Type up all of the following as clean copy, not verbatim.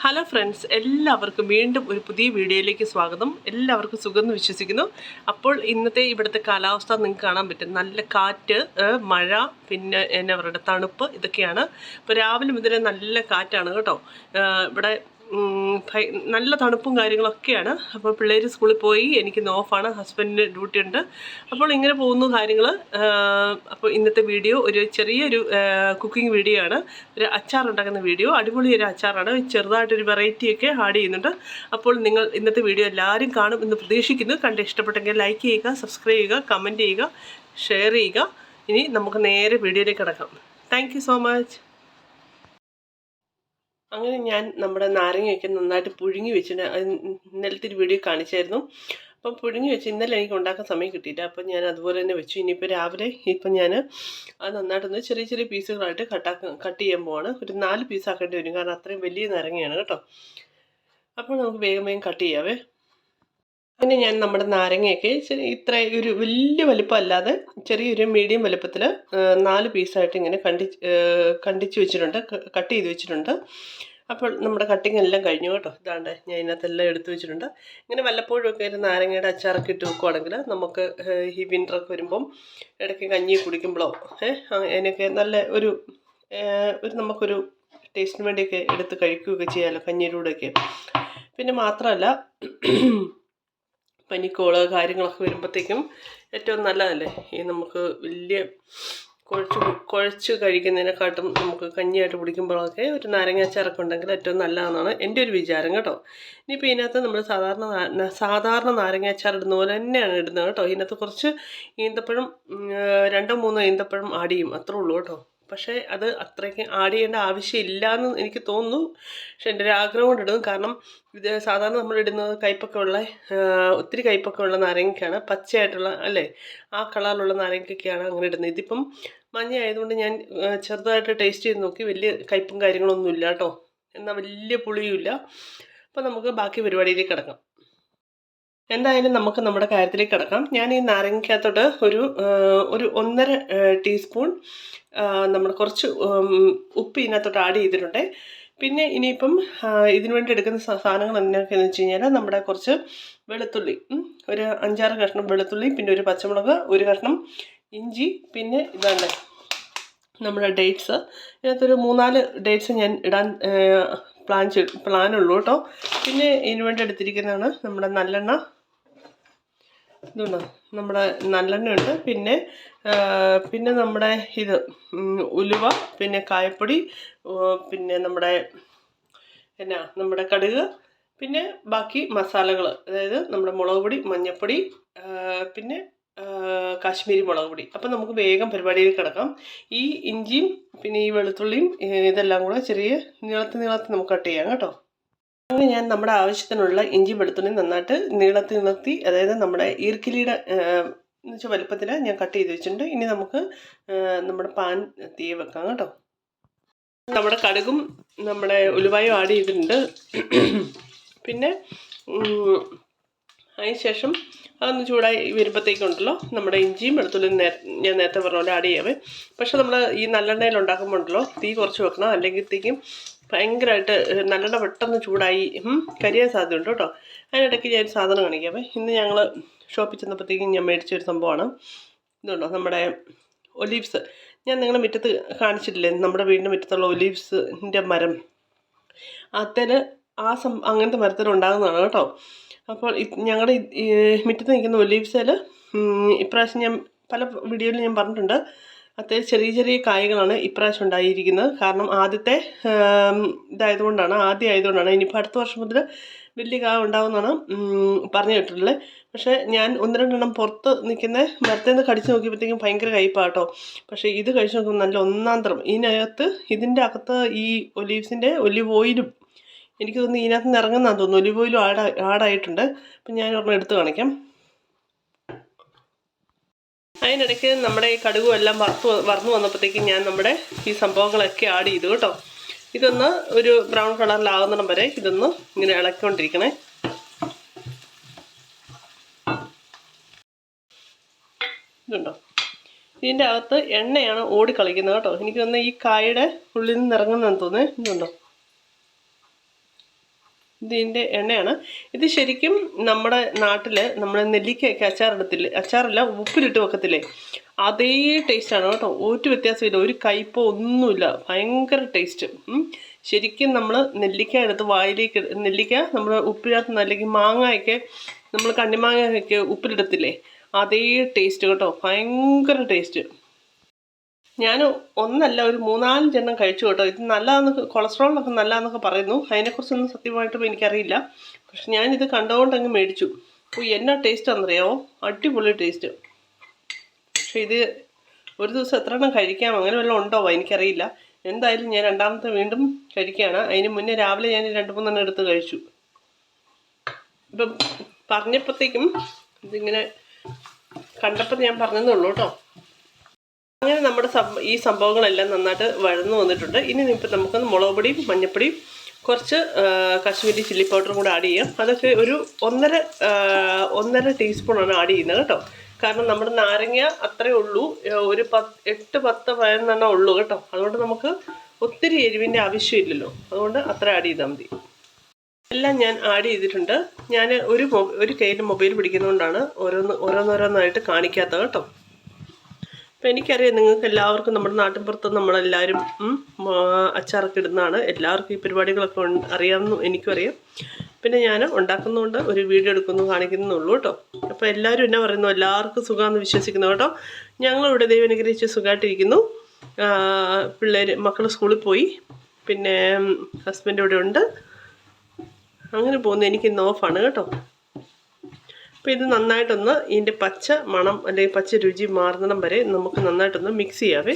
Hello friends, എല്ലാവർക്കും വീണ്ടും ഒരു പുതിയ വീഡിയോയിലേക്ക് സ്വാഗതം. എല്ലാവർക്കും സുഖമെന്ന് വിശ്വസിക്കുന്നു. അപ്പോൾ ഇന്നത്തെ ഇവിടുത്തെ കാലാവസ്ഥ നിങ്ങൾക്ക് കാണാൻ പറ്റും. നല്ല കാറ്റ്, മഴ, പിന്നെ എന്നാ പറയുക, തണുപ്പ്, ഇതൊക്കെയാണ്. ഇപ്പോൾ രാവിലെ മുതലേ നല്ല കാറ്റാണ് കേട്ടോ. ഇവിടെ നല്ല തണുപ്പും കാര്യങ്ങളൊക്കെയാണ്. അപ്പോൾ പിള്ളേർ സ്കൂളിൽ പോയി, എനിക്കിന്ന് ഓഫാണ്, ഹസ്ബൻഡിന് ഡ്യൂട്ടി ഉണ്ട്. അപ്പോൾ ഇങ്ങനെ പോകുന്നു കാര്യങ്ങൾ. അപ്പോൾ ഇന്നത്തെ വീഡിയോ ഒരു ചെറിയൊരു കുക്കിംഗ് വീഡിയോ ആണ്. ഒരു അച്ചാർ ഉണ്ടാക്കുന്ന വീഡിയോ. അടിപൊളി ഒരു അച്ചാറാണ്. ചെറുതായിട്ടൊരു വെറൈറ്റിയൊക്കെ ആഡ് ചെയ്യുന്നുണ്ട്. അപ്പോൾ നിങ്ങൾ ഇന്നത്തെ വീഡിയോ എല്ലാവരും കാണും എന്ന് പ്രതീക്ഷിക്കുന്നു. കണ്ട് ഇഷ്ടപ്പെട്ടെങ്കിൽ ലൈക്ക് ചെയ്യുക, സബ്സ്ക്രൈബ് ചെയ്യുക, കമൻറ്റ് ചെയ്യുക, ഷെയർ ചെയ്യുക. ഇനി നമുക്ക് നേരെ വീഡിയോയിലേക്ക് കിടക്കാം. Thank you so much. അങ്ങനെ ഞാൻ നമ്മുടെ നാരങ്ങയൊക്കെ നന്നായിട്ട് പുഴുങ്ങി വെച്ചിട്ട് ഇന്നലത്തെ ഒരു വീഡിയോ കാണിച്ചായിരുന്നു. അപ്പം പുഴുങ്ങി വെച്ച് ഇന്നലെ എനിക്ക് ഉണ്ടാക്കാൻ സമയം കിട്ടിയില്ല. അപ്പം ഞാൻ അതുപോലെ തന്നെ വെച്ചു. ഇനിയിപ്പോൾ രാവിലെ ഇപ്പം ഞാൻ അത് നന്നായിട്ടൊന്ന് ചെറിയ ചെറിയ പീസുകളായിട്ട് കട്ട് ചെയ്യാൻ പോവാണ്. ഒരു 4 പീസാക്കേണ്ടി വരും, കാരണം അത്രയും വലിയ നാരങ്ങയാണ് കേട്ടോ. അപ്പോൾ നമുക്ക് വേഗം വേഗം കട്ട് ചെയ്യാവേ. പിന്നെ ഞാൻ നമ്മുടെ നാരങ്ങയൊക്കെ ഇത്ര ഒരു വലിയ വലുപ്പമല്ലാതെ ചെറിയൊരു മീഡിയം വലുപ്പത്തിൽ 4 പീസായിട്ട് ഇങ്ങനെ കണ്ടിച്ച് വെച്ചിട്ടുണ്ട്, കട്ട് ചെയ്ത് വെച്ചിട്ടുണ്ട്. അപ്പോൾ നമ്മുടെ കട്ടിങ് എല്ലാം കഴിഞ്ഞു കേട്ടോ. ഇതാണ്ട് ഞാൻ ഇതിനകത്തെല്ലാം എടുത്തു വെച്ചിട്ടുണ്ട്. ഇങ്ങനെ വല്ലപ്പോഴും ഒക്കെ ഒരു നാരങ്ങയുടെ അച്ചാറൊക്കെ ഇട്ട് വെക്കുവാണെങ്കിൽ നമുക്ക് ഈ വിൻ്ററൊക്കെ വരുമ്പം ഇടയ്ക്ക് കഞ്ഞി കുടിക്കുമ്പോഴോ അതിനൊക്കെ നല്ല ഒരു നമുക്കൊരു ടേസ്റ്റിന് വേണ്ടിയൊക്കെ എടുത്ത് കഴിക്കുകയൊക്കെ ചെയ്യാമല്ലോ, കഞ്ഞിയുടെ കൂടെയൊക്കെ. പിന്നെ മാത്രമല്ല, പനിക്കോള് കാര്യങ്ങളൊക്കെ വരുമ്പോഴത്തേക്കും ഏറ്റവും നല്ലതല്ലേ ഈ നമുക്ക് വലിയ കുഴച്ച് കഴിക്കുന്നതിനെക്കാട്ടും നമുക്ക് കഞ്ഞിയായിട്ട് കുടിക്കുമ്പോഴൊക്കെ ഒരു നാരങ്ങ അച്ചാറൊക്കെ ഉണ്ടെങ്കിൽ ഏറ്റവും നല്ലതെന്നാണ് എൻ്റെ ഒരു വിചാരം കേട്ടോ. ഇനിയിപ്പോൾ ഇതിനകത്ത് നമ്മൾ സാധാരണ നാരങ്ങ അച്ചാർ ഇടുന്ന പോലെ തന്നെയാണ് ഇടുന്നത് കേട്ടോ. ഇതിനകത്ത് കുറച്ച് ഈന്തപ്പഴം, 2-3 ഈന്തപ്പഴം ആഡ് ചെയ്യും, അത്രേ ഉള്ളൂ കേട്ടോ. പക്ഷേ അത് അത്രയ്ക്ക് ആഡ് ചെയ്യേണ്ട ആവശ്യമില്ല എന്ന് എനിക്ക് തോന്നുന്നു. പക്ഷെ എൻ്റെ ഒരു ആഗ്രഹം കൊണ്ട് ഇടും. കാരണം ഇത് സാധാരണ നമ്മളിടുന്നത് കയ്പ്പൊക്കെ ഉള്ള, ഒത്തിരി കയ്പ്പൊക്കെ ഉള്ള നാരങ്ങയ്ക്കാണ്, പച്ചയായിട്ടുള്ള അല്ലേ, ആ കളറിലുള്ള നാരങ്ങയ്ക്കൊക്കെയാണ് അങ്ങനെ ഇടുന്നത്. ഇതിപ്പം മഞ്ഞ ആയതുകൊണ്ട് ഞാൻ ചെറുതായിട്ട് ടേസ്റ്റ് ചെയ്ത് നോക്കി. വലിയ കയ്പ്പും കാര്യങ്ങളൊന്നും ഇല്ല കേട്ടോ, എന്നാൽ വലിയ പുളിയുമില്ല. അപ്പോൾ നമുക്ക് ബാക്കി പരിപാടിയിലേക്ക് കിടക്കാം. എന്തായാലും നമുക്ക് നമ്മുടെ കാര്യത്തിലേക്ക് കിടക്കാം. ഞാൻ ഈ നാരങ്ങയ്ക്കകത്തോട്ട് ഒരു 1.5 ടീസ്പൂൺ നമ്മൾ കുറച്ച് ഉപ്പ് ഇതിനകത്തോട്ട് ആഡ് ചെയ്തിട്ടുണ്ട്. പിന്നെ ഇനിയിപ്പം ഇതിനു വേണ്ടി എടുക്കുന്ന സാധനങ്ങൾ എന്തൊക്കെയാണെന്ന് വെച്ച് കഴിഞ്ഞാൽ, നമ്മുടെ കുറച്ച് വെളുത്തുള്ളി, ഒരു 5-6 കഷ്ണം വെളുത്തുള്ളി, പിന്നെ ഒരു പച്ചമുളക്, ഒരു കഷ്ണം ഇഞ്ചി, പിന്നെ ഇതാണ്ട് നമ്മുടെ ഡേറ്റ്സ്. ഇതിനകത്തൊരു 3-4 ഡേറ്റ്സ് ഞാൻ ഇടാൻ പ്ലാനുള്ളൂ കേട്ടോ. പിന്നെ ഇതിനു വേണ്ടി എടുത്തിരിക്കുന്നതാണ് നമ്മുടെ നല്ലെണ്ണ. ഇതുണ്ടോ, നമ്മുടെ നല്ലെണ്ണ ഉണ്ട്. പിന്നെ നമ്മുടെ ഇത് ഉലുവ, പിന്നെ കായപ്പൊടി, പിന്നെ നമ്മുടെ കടുക്, പിന്നെ ബാക്കി മസാലകൾ, അതായത് നമ്മുടെ മുളക് പൊടി, മഞ്ഞൾപ്പൊടി, പിന്നെ കാശ്മീരി മുളക് പൊടി. അപ്പം നമുക്ക് വേഗം പരിപാടിയിൽ കിടക്കാം. ഈ ഇഞ്ചിയും പിന്നെ ഈ വെളുത്തുള്ളിയും ഇതെല്ലാം കൂടെ ചെറിയ നീളത്തിൽ നമുക്ക് കട്ട് ചെയ്യാം കേട്ടോ. അങ്ങനെ ഞാൻ നമ്മുടെ ആവശ്യത്തിനുള്ള ഇഞ്ചി വെളുത്തുള്ളി നന്നായിട്ട് നീളത്തി, അതായത് നമ്മുടെ ഈർക്കിലിയുടെ എന്ന് വെച്ചാൽ വലുപ്പത്തിൽ ഞാൻ കട്ട് ചെയ്ത് വെച്ചിട്ടുണ്ട്. ഇനി നമുക്ക് നമ്മുടെ പാൻ തീ വെക്കാം കേട്ടോ. നമ്മുടെ കടുകും നമ്മുടെ ഉലുവായും ആഡ് ചെയ്തിട്ടുണ്ട്. പിന്നെ അതിനുശേഷം അതൊന്ന് ചൂടായി വരുമ്പോഴത്തേക്കുണ്ടല്ലോ നമ്മുടെ ഇഞ്ചിയും വെളുത്തുള്ളിയും ഞാൻ നേരത്തെ പറഞ്ഞ പോലെ ആഡ് ചെയ്യാവേ. പക്ഷെ നമ്മൾ ഈ നല്ലെണ്ണയിൽ ഉണ്ടാക്കുമ്പോൾ ഉണ്ടല്ലോ തീ കുറച്ച് വെക്കണം, അല്ലെങ്കിലത്തേക്കും ഭയങ്കരമായിട്ട് നല്ലെണ്ണ പെട്ടെന്ന് ചൂടായി കരിയാൻ സാധ്യതയുണ്ട് കേട്ടോ. അതിനിടയ്ക്ക് ഞാൻ സാധനം കാണിക്കാവേ. ഇന്ന് ഞങ്ങൾ ഷോപ്പിൽ ചെന്നപ്പോഴത്തേക്കും ഞാൻ മേടിച്ചൊരു സംഭവമാണ്. ഇതുണ്ടോ, നമ്മുടെ ഒലീവ്സ്. ഞാൻ നിങ്ങളെ മുറ്റത്ത് കാണിച്ചിട്ടില്ലേ, നമ്മുടെ വീടിൻ്റെ മുറ്റത്തുള്ള ഒലീവ്സിൻ്റെ മരം. അങ്ങനത്തെ മരത്തിൽ ഉണ്ടാകുന്നതാണ് കേട്ടോ. അപ്പോൾ ഞങ്ങളുടെ മുറ്റത്ത് നിൽക്കുന്ന ഒലീവ്സിൽ ഇപ്രാവശ്യം ഞാൻ പല വീഡിയോയിലും ഞാൻ പറഞ്ഞിട്ടുണ്ട്, അത്യാവശ്യം ചെറിയ ചെറിയ കായകളാണ് ഇപ്രാവശ്യം ഉണ്ടായിരിക്കുന്നത്. കാരണം ആദ്യം ആയതുകൊണ്ടാണ്. ഇനിയിപ്പോൾ അടുത്ത വർഷം മുതൽ വലിയ കായ ഉണ്ടാകുമെന്നാണ് പറഞ്ഞു കേട്ടിട്ടുള്ളത്. പക്ഷേ ഞാൻ 1-2 എണ്ണം പുറത്ത് നിൽക്കുന്ന മരത്തിൽ നിന്ന് കടിച്ച് നോക്കിയപ്പോഴത്തേക്കും ഭയങ്കര കയ്പാട്ടോ. പക്ഷേ ഇത് കഴിച്ച് നോക്കുമ്പോൾ നല്ല ഒന്നാന്തരം. ഇതിൻ്റെ അകത്ത് ഈ ഒലിവ് ഓയിലും എനിക്ക് തോന്നുന്നു ഇതിനകത്ത് നിന്ന് ഇറങ്ങുന്നതാണെന്ന് തോന്നുന്നു. ഒലിവ് ഓയിലും ആഡായിട്ടുണ്ട്. അപ്പം ഞാൻ ഒരെണ്ണം എടുത്ത് കാണിക്കാം. അതിനിടയ്ക്ക് നമ്മുടെ ഈ കടുകും എല്ലാം വറന്നു വന്നപ്പോഴത്തേക്കും ഞാൻ നമ്മുടെ ഈ സംഭവങ്ങളൊക്കെ ആഡ് ചെയ്തു കേട്ടോ. ഇതൊന്ന് ഒരു ബ്രൗൺ കളറിലാകുന്നിടം വരെ ഇതൊന്ന് ഇങ്ങനെ ഇളക്കിക്കൊണ്ടിരിക്കണേ. ഇതുണ്ടോ, ഇതിൻ്റെ അകത്ത് എണ്ണയാണ് ഓടിക്കളിക്കുന്നത് കേട്ടോ. എനിക്ക് തോന്നുന്നത് ഈ കായയുടെ ഉള്ളിൽ നിന്ന് ഇറങ്ങുന്നതെന്ന് തോന്നുന്നത്. ഇതുണ്ടോ, ഇതിൻ്റെ എണ്ണയാണ്. ഇത് ശരിക്കും നമ്മുടെ നാട്ടിൽ നമ്മൾ നെല്ലിക്കയൊക്കെ അച്ചാറിടത്തില്ലേ, അച്ചാറല്ല ഉപ്പിലിട്ട് വെക്കത്തില്ലേ, അതേ ടേസ്റ്റാണ് കേട്ടോ. ഒരു വ്യത്യാസമില്ല, ഒരു കയ്പോ ഒന്നുമില്ല, ഭയങ്കര ടേസ്റ്റ്. ശരിക്കും നമ്മൾ നെല്ലിക്ക എടുത്ത് വായിലേക്ക്, നെല്ലിക്ക നമ്മൾ ഉപ്പിനകത്ത്, അല്ലെങ്കിൽ മാങ്ങയൊക്കെ നമ്മൾ കണ്ണിമാങ്ങയൊക്കെ ഉപ്പിലിടത്തില്ലേ, അതേ ടേസ്റ്റ് കേട്ടോ, ഭയങ്കര ടേസ്റ്റ്. ഞാൻ ഒന്നല്ല ഒരു 3-4 കഴിച്ചു കേട്ടോ. ഇത് നല്ലതാണെന്ന്, കൊളസ്ട്രോളിനൊക്കെ നല്ലതാണെന്നൊക്കെ പറയുന്നു. അതിനെക്കുറിച്ചൊന്നും സത്യമായിട്ടും എനിക്കറിയില്ല. പക്ഷെ ഞാനിത് കണ്ടുകൊണ്ടങ്ങ് മേടിച്ചു. എന്നാ ടേസ്റ്റാണെന്നറിയാമോ, അടിപൊളി ടേസ്റ്റ്. പക്ഷെ ഇത് ഒരു ദിവസം എത്ര എണ്ണം കഴിക്കാം, അങ്ങനെ വല്ലതും ഉണ്ടോ എനിക്കറിയില്ല. എന്തായാലും ഞാൻ രണ്ടാമത്തെ വീണ്ടും കഴിക്കുകയാണ്. അതിന് മുന്നേ രാവിലെ ഞാൻ 2-3 എടുത്ത് കഴിച്ചു. ഇപ്പം പറഞ്ഞപ്പോഴത്തേക്കും ഇതിങ്ങനെ കണ്ടപ്പോൾ ഞാൻ പറഞ്ഞതേ കേട്ടോ. അങ്ങനെ നമ്മുടെ ഈ സംഭവങ്ങളെല്ലാം നന്നായിട്ട് വഴന്നു വന്നിട്ടുണ്ട്. ഇനി ഇപ്പം നമുക്കൊന്ന് മുളക് പൊടിയും മഞ്ഞൾപ്പൊടിയും കുറച്ച് കാശ്മീരി ചില്ലി പൗഡറും കൂടെ ആഡ് ചെയ്യാം. അതൊക്കെ ഒരു 1.5 ടീസ്പൂണാണ് ആഡ് ചെയ്യുന്നത് കേട്ടോ. കാരണം നമ്മുടെ നാരങ്ങ അത്രയേ ഉള്ളൂ, ഒരു 8-10-11 ഉള്ളൂ കേട്ടോ. അതുകൊണ്ട് നമുക്ക് ഒത്തിരി എരിവിൻ്റെ ആവശ്യമില്ലല്ലോ, അതുകൊണ്ട് അത്ര ആഡ് ചെയ്താൽ മതി. എല്ലാം ഞാൻ ആഡ് ചെയ്തിട്ടുണ്ട്. ഞാൻ ഒരു കയ്യിൽ മൊബൈൽ പിടിക്കുന്നതുകൊണ്ടാണ് ഓരോന്നോരോന്നായിട്ട് കാണിക്കാത്തത് കേട്ടോ. അപ്പം എനിക്കറിയാം നിങ്ങൾക്ക് എല്ലാവർക്കും നമ്മുടെ നാട്ടിൻപുറത്ത് നമ്മളെല്ലാവരും അച്ചാറൊക്കെ ഇടുന്നതാണ്. എല്ലാവർക്കും ഈ പരിപാടികളൊക്കെ അറിയാമെന്ന് എനിക്കും അറിയാം. പിന്നെ ഞാൻ ഉണ്ടാക്കുന്നതുകൊണ്ട് ഒരു വീഡിയോ എടുക്കുന്നു, കാണിക്കുന്നുള്ളൂ കേട്ടോ. അപ്പോൾ എല്ലാവരും എന്നാ പറയുന്നു, എല്ലാവർക്കും സുഖമാണെന്ന് വിശ്വസിക്കുന്നു കേട്ടോ. ഞങ്ങളിവിടെ ദൈവം അനുഗ്രഹിച്ച് സുഖമായിട്ടിരിക്കുന്നു. മക്കൾ സ്കൂളിൽ പോയി, പിന്നെ ഹസ്ബൻഡ് ഇവിടെ ഉണ്ട്. അങ്ങനെ പോകുന്നു. എനിക്കിന്ന് ഓഫാണ് കേട്ടോ. അപ്പോൾ ഇത് നന്നായിട്ടൊന്ന് ഇതിൻ്റെ പച്ച മണം അല്ലെങ്കിൽ പച്ച രുചി മാറുന്നിടം വരെ നമുക്ക് നന്നായിട്ടൊന്ന് മിക്സ് ചെയ്യാവേ.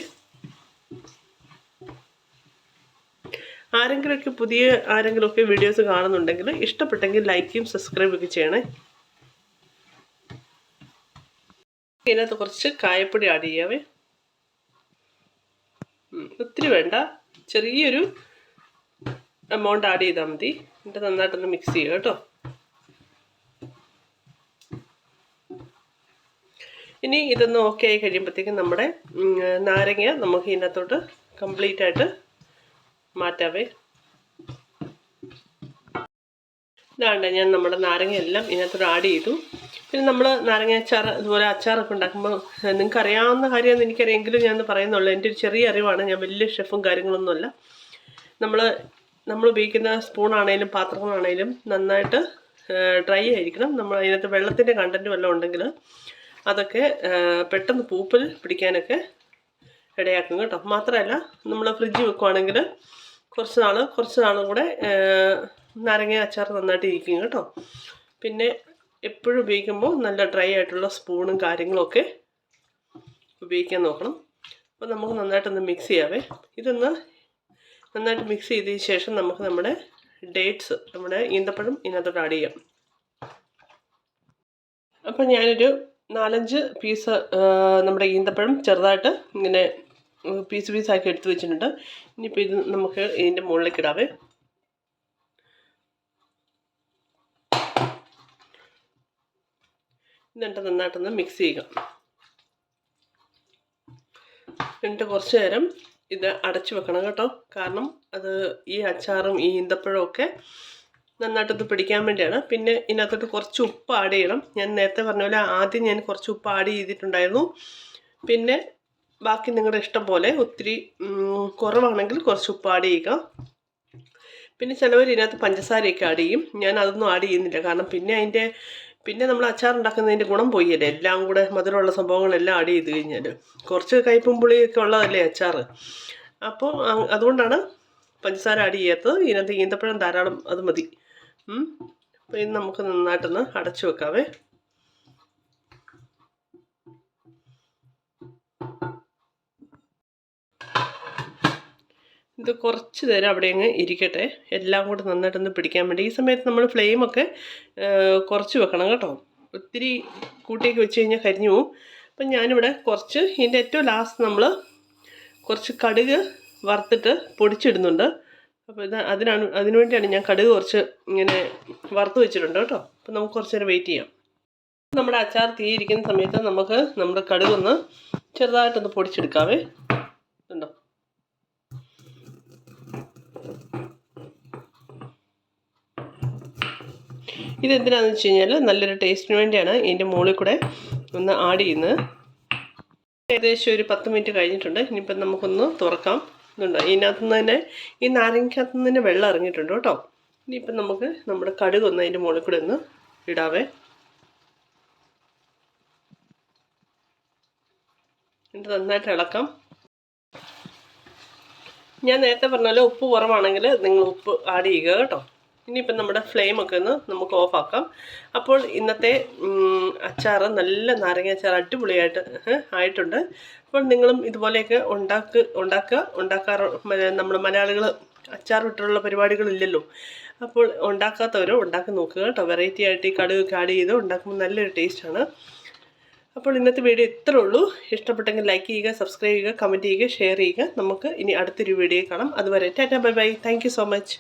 ആരെങ്കിലുമൊക്കെ വീഡിയോസ് കാണുന്നുണ്ടെങ്കിൽ ഇഷ്ടപ്പെട്ടെങ്കിൽ ലൈക്കും സബ്സ്ക്രൈബൊക്കെ ചെയ്യണേ. ഇതിനകത്ത് കുറച്ച് കായപ്പൊടി ആഡ് ചെയ്യാവേ. ഒത്തിരി വേണ്ട, ചെറിയൊരു എമൗണ്ട് ആഡ് ചെയ്താൽ മതി. എന്നിട്ട് നന്നായിട്ടൊന്ന് മിക്സ് ചെയ്യുക കേട്ടോ. ഇനി ഇതൊന്ന് ഓക്കെ ആയി കഴിയുമ്പോഴത്തേക്കും നമ്മുടെ നാരങ്ങ നമുക്ക് ഇതിനകത്തോട്ട് കംപ്ലീറ്റ് ആയിട്ട് മാറ്റാവേ. ഇതാണ്ട് ഞാൻ നമ്മുടെ നാരങ്ങ എല്ലാം ഇതിനകത്തോട്ട് ആഡ് ചെയ്തു. പിന്നെ നമ്മൾ നാരങ്ങ അച്ചാർ അതുപോലെ അച്ചാറൊക്കെ ഉണ്ടാക്കുമ്പോൾ നിങ്ങൾക്ക് അറിയാവുന്ന കാര്യമെന്ന് എനിക്കറിയാമെങ്കിലും ഞാൻ പറയുന്നുള്ളൂ. എൻ്റെ ഒരു ചെറിയ അറിവാണ്, ഞാൻ വലിയ ഷെഫും കാര്യങ്ങളൊന്നുമല്ല. നമ്മൾ ഉപയോഗിക്കുന്ന സ്പൂണാണേലും പാത്രങ്ങളാണേലും നന്നായിട്ട് ഡ്രൈ ആയിരിക്കണം. നമ്മൾ അതിനകത്ത് വെള്ളത്തിൻ്റെ കണ്ടൻറ്റ് വല്ലതും ഉണ്ടെങ്കിൽ അതൊക്കെ പെട്ടെന്ന് പൂപ്പൽ പിടിക്കാനൊക്കെ ഇടയാക്കും കേട്ടോ. മാത്രമല്ല നമ്മൾ ഫ്രിഡ്ജിൽ വെക്കുവാണെങ്കിൽ കുറച്ച് നാളും കൂടെ നാരങ്ങ അച്ചാർ നന്നായിട്ട് ഇരിക്കും കേട്ടോ. പിന്നെ എപ്പോഴും ഉപയോഗിക്കുമ്പോൾ നല്ല ഡ്രൈ ആയിട്ടുള്ള സ്പൂണും കാര്യങ്ങളൊക്കെ ഉപയോഗിക്കാൻ നോക്കണം. അപ്പോൾ നമുക്ക് നന്നായിട്ടൊന്ന് മിക്സ് ചെയ്യാവേ. ഇതൊന്ന് നന്നായിട്ട് മിക്സ് ചെയ്തതിന് ശേഷം നമുക്ക് നമ്മുടെ ഡേറ്റ്സ്, നമ്മുടെ ഈന്തപ്പഴം ഇതിനകത്തോട്ട് ആഡ് ചെയ്യാം. അപ്പം ഞാനൊരു 4-5 പീസ് നമ്മുടെ ഈന്തപ്പഴം ചെറുതായിട്ട് ഇങ്ങനെ പീസാക്കി എടുത്ത് വെച്ചിട്ടുണ്ട്. ഇനിയിപ്പോൾ ഇത് നമുക്ക് ഇതിൻ്റെ മുകളിലേക്ക് ഇടാവേ. എന്നിട്ട് നന്നായിട്ടൊന്ന് മിക്സ് ചെയ്യുക. എന്നിട്ട് കുറച്ച് നേരം ഇത് അടച്ചു വെക്കണം കേട്ടോ. കാരണം അത് ഈ അച്ചാറും ഈ ഈന്തപ്പഴവും ഒക്കെ നന്നായിട്ടൊന്ന് പിടിക്കാൻ വേണ്ടിയാണ്. പിന്നെ ഇതിനകത്തോട്ട് കുറച്ച് ഉപ്പ് ആഡ് ചെയ്യണം. ഞാൻ നേരത്തെ പറഞ്ഞ പോലെ ആദ്യം ഞാൻ കുറച്ച് ഉപ്പ് ആഡ് ചെയ്തിട്ടുണ്ടായിരുന്നു. പിന്നെ ബാക്കി നിങ്ങളുടെ ഇഷ്ടം പോലെ, ഒത്തിരി കുറവാണെങ്കിൽ കുറച്ച് ഉപ്പ് ആഡ് ചെയ്യുക. പിന്നെ ചിലവർ ഇതിനകത്ത് പഞ്ചസാരയൊക്കെ ആഡ് ചെയ്യും. ഞാൻ അതൊന്നും ആഡ് ചെയ്യുന്നില്ല. കാരണം പിന്നെ നമ്മൾ അച്ചാർ ഉണ്ടാക്കുന്നതിൻ്റെ ഗുണം പോയല്ലേ, എല്ലാം കൂടെ മധുരമുള്ള സംഭവങ്ങളെല്ലാം ആഡ് ചെയ്ത് കഴിഞ്ഞാൽ കുറച്ച് കയ്പും പുളിയൊക്കെ ഉള്ളതല്ലേ അച്ചാർ. അപ്പോൾ അതുകൊണ്ടാണ് പഞ്ചസാര ആഡ് ചെയ്യാത്തത്. ഇതിനകത്ത് ഈന്തപ്പഴം ധാരാളം, അത് മതി. അപ്പോൾ ഇത് നമുക്ക് നന്നായിട്ടൊന്ന് അടച്ചു വെക്കാവേ. ഇത് കുറച്ച് നേരം അവിടെ അങ്ങ് ഇരിക്കട്ടെ, എല്ലാം കൂടെ നന്നായിട്ടൊന്ന് പിടിക്കാൻ വേണ്ടി. ഈ സമയത്ത് നമ്മൾ ഫ്ലെയിമൊക്കെ കുറച്ച് വെക്കണം കേട്ടോ. ഒത്തിരി കൂട്ടിയൊക്കെ വെച്ച് കഴിഞ്ഞാൽ കരിഞ്ഞു പോവും. അപ്പം ഞാനിവിടെ കുറച്ച് ഇതിൻ്റെ ഏറ്റവും ലാസ്റ്റ് നമ്മൾ കുറച്ച് കടുക് വറുത്തിട്ട് പൊടിച്ചിടുന്നുണ്ട്. അപ്പോൾ അതിനു വേണ്ടിയാണ് ഞാൻ കടുക് കുറച്ച് ഇങ്ങനെ വറുത്ത് വെച്ചിട്ടുണ്ട് കേട്ടോ. അപ്പം നമുക്ക് കുറച്ച് നേരം വെയിറ്റ് ചെയ്യാം. നമ്മുടെ അച്ചാർ തീയിരിക്കുന്ന സമയത്ത് നമുക്ക് നമ്മുടെ കടുകൊന്ന് ചെറുതായിട്ടൊന്ന് പൊടിച്ചെടുക്കാവേ. ഉണ്ടോ, ഇതെന്തിനാണെന്ന് വെച്ച് കഴിഞ്ഞാൽ നല്ലൊരു ടേസ്റ്റിന് വേണ്ടിയാണ് ഇതിൻ്റെ മുകളിൽ കൂടെ ഒന്ന് ആഡ് ചെയ്യുന്നത്. ഏകദേശം ഒരു 10 മിനിറ്റ് കഴിഞ്ഞിട്ടുണ്ട്. ഇനിയിപ്പം നമുക്കൊന്ന് തുറക്കാം. ഇതുണ്ടോ, ഇതിനകത്തുനിന്ന് തന്നെ ഈ നാരങ്ങക്കകത്തുനിന്ന് തന്നെ വെള്ളം ഇറങ്ങിയിട്ടുണ്ട് കേട്ടോ. ഇനിയിപ്പം നമുക്ക് നമ്മുടെ കടുക് ഒന്ന് അതിൻ്റെ മുകളിൽ കൂടെ ഒന്ന് ഇടാവേ. എന്നിട്ട് നന്നായിട്ട് ഇളക്കാം. ഞാൻ നേരത്തെ പറഞ്ഞല്ലോ, ഉപ്പ് കുറവാണെങ്കിൽ നിങ്ങൾ ഉപ്പ് ആഡ് ചെയ്യുക കേട്ടോ. ഇനിയിപ്പം നമ്മുടെ ഫ്ലെയിമൊക്കെ ഒന്ന് നമുക്ക് ഓഫാക്കാം. അപ്പോൾ ഇന്നത്തെ അച്ചാർ നല്ല നാരങ്ങ അച്ചാർ അടിപൊളിയായിട്ട് ആയിട്ടുണ്ട്. അപ്പോൾ നിങ്ങളും ഇതുപോലെയൊക്കെ ഉണ്ടാക്കാറ്. നമ്മൾ മലയാളികൾ അച്ചാർ വിട്ടുള്ള പരിപാടികളില്ലല്ലോ. അപ്പോൾ ഉണ്ടാക്കാത്തവരോ ഉണ്ടാക്കി നോക്കുക കേട്ടോ. വെറൈറ്റി ആയിട്ട് ഈ കടുകൊക്കെ ആഡ് ചെയ്ത് ഉണ്ടാക്കുമ്പോൾ നല്ലൊരു ടേസ്റ്റാണ്. അപ്പോൾ ഇന്നത്തെ വീഡിയോ ഇത്രേ ഉള്ളൂ. ഇഷ്ടപ്പെട്ടെങ്കിൽ ലൈക്ക് ചെയ്യുക, സബ്സ്ക്രൈബ് ചെയ്യുക, കമൻറ്റ് ചെയ്യുക, ഷെയർ ചെയ്യുക. നമുക്ക് ഇനി അടുത്തൊരു വീഡിയോ കാണാം. അതുവരെ tata bye bye. Thank you so much.